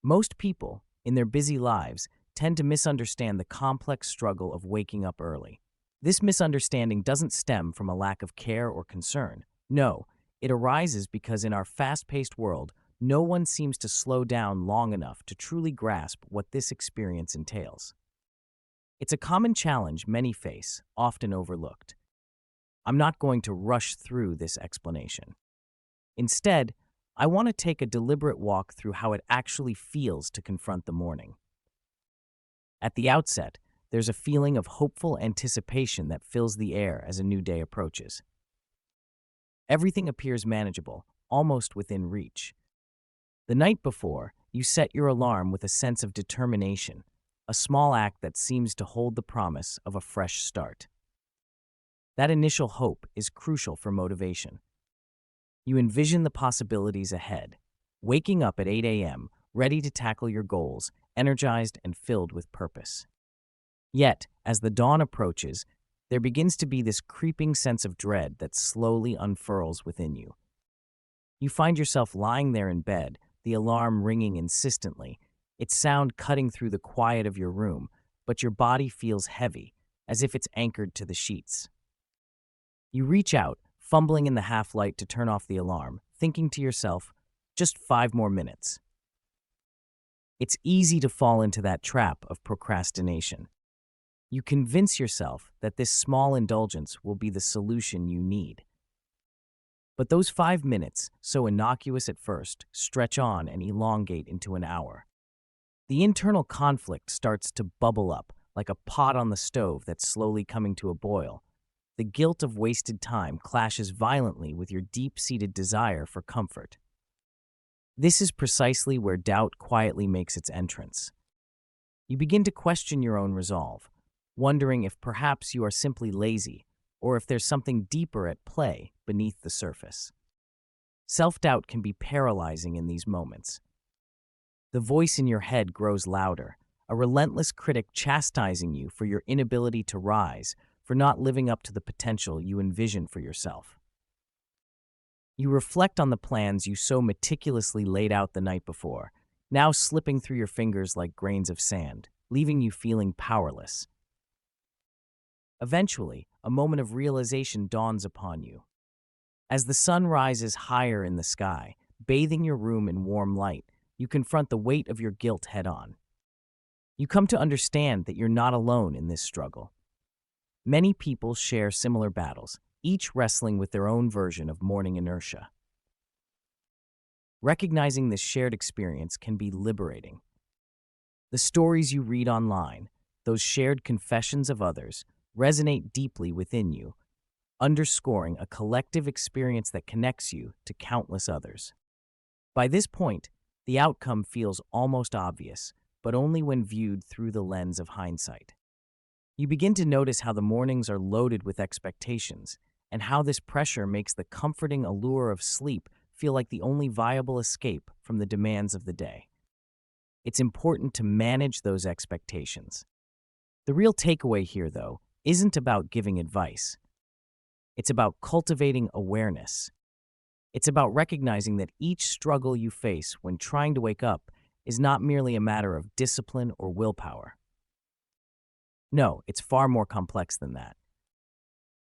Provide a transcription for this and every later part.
Most people, in their busy lives, tend to misunderstand the complex struggle of waking up early. This misunderstanding doesn't stem from a lack of care or concern. No, it arises because in our fast-paced world, no one seems to slow down long enough to truly grasp what this experience entails. It's a common challenge many face, often overlooked. I'm not going to rush through this explanation. Instead, I want to take a deliberate walk through how it actually feels to confront the morning. At the outset, there's a feeling of hopeful anticipation that fills the air as a new day approaches. Everything appears manageable, almost within reach. The night before, you set your alarm with a sense of determination, a small act that seems to hold the promise of a fresh start. That initial hope is crucial for motivation. You envision the possibilities ahead, waking up at 8 a.m., ready to tackle your goals, energized and filled with purpose. Yet, as the dawn approaches, there begins to be this creeping sense of dread that slowly unfurls within you. You find yourself lying there in bed, the alarm ringing insistently, its sound cutting through the quiet of your room, but your body feels heavy, as if it's anchored to the sheets. You reach out, fumbling in the half-light to turn off the alarm, thinking to yourself, just 5 more minutes. It's easy to fall into that trap of procrastination. You convince yourself that this small indulgence will be the solution you need. But those 5 minutes, so innocuous at first, stretch on and elongate into an hour. The internal conflict starts to bubble up like a pot on the stove that's slowly coming to a boil. The guilt of wasted time clashes violently with your deep-seated desire for comfort. This is precisely where doubt quietly makes its entrance. You begin to question your own resolve, wondering if perhaps you are simply lazy or if there's something deeper at play beneath the surface. Self-doubt can be paralyzing in these moments. The voice in your head grows louder, a relentless critic chastising you for your inability to rise, for not living up to the potential you envision for yourself. You reflect on the plans you so meticulously laid out the night before, now slipping through your fingers like grains of sand, leaving you feeling powerless. Eventually, a moment of realization dawns upon you. As the sun rises higher in the sky, bathing your room in warm light, you confront the weight of your guilt head-on. You come to understand that you're not alone in this struggle. Many people share similar battles, each wrestling with their own version of morning inertia. Recognizing this shared experience can be liberating. The stories you read online, those shared confessions of others, resonate deeply within you, underscoring a collective experience that connects you to countless others. By this point, the outcome feels almost obvious, but only when viewed through the lens of hindsight. You begin to notice how the mornings are loaded with expectations, and how this pressure makes the comforting allure of sleep feel like the only viable escape from the demands of the day. It's important to manage those expectations. The real takeaway here, though, isn't about giving advice. It's about cultivating awareness. It's about recognizing that each struggle you face when trying to wake up is not merely a matter of discipline or willpower. No, it's far more complex than that.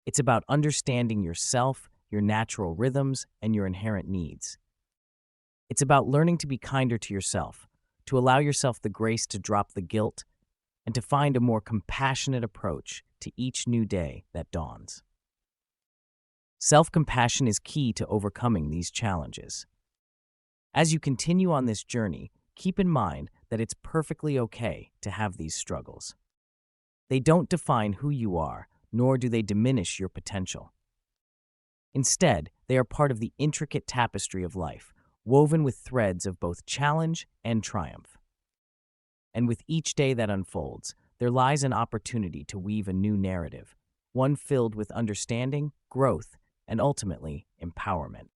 It's about understanding yourself, your natural rhythms, and your inherent needs. It's about learning to be kinder to yourself, to allow yourself the grace to drop the guilt, and to find a more compassionate approach to each new day that dawns. Self-compassion is key to overcoming these challenges. As you continue on this journey, keep in mind that it's perfectly okay to have these struggles. They don't define who you are, nor do they diminish your potential. Instead, they are part of the intricate tapestry of life, woven with threads of both challenge and triumph. And with each day that unfolds, there lies an opportunity to weave a new narrative, one filled with understanding, growth, and ultimately, empowerment.